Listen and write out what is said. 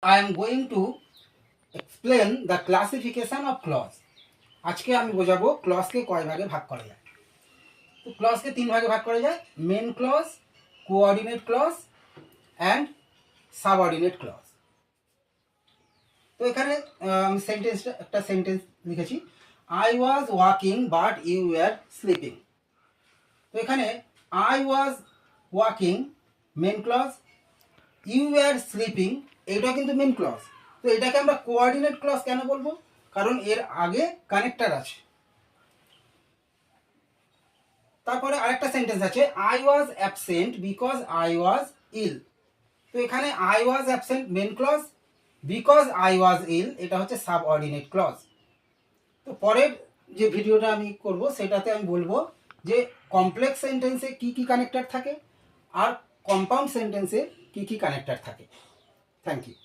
I am going to explain the classification of clause. আজকে আমি বোঝাবো ক্লজকে কয় ভাগে ভাগ করা যায়। তো ক্লজকে তিন ভাগে ভাগ করা যায়: main clause, coordinate clause and subordinate clause. তো এখানে আমি একটা সেন্টেন্স লিখেছি, I was walking but you were sleeping. তো এখানে I was walking main clause, you were sleeping এইটা কিন্তু মেন ক্লজ। তো এটাকে আমরা কোঅর্ডিনেট ক্লজ কেন বলবো? কারণ এর আগে কানেক্টর আছে। তারপরে আরেকটা সেন্টেন্স আছে, I was absent because I was ill. তো এখানে I was absent main clause, because I was ill এটা হচ্ছে সাবঅর্ডিনেট ক্লজ। তো পরের যে ভিডিওটা আমি করব সেটাতে আমি বলবো যে কমপ্লেক্স সেন্টেন্সে কি কি কানেক্টর থাকে আর কম্পাউন্ড সেন্টেন্সে কি কি কানেক্টর থাকে। Thank you.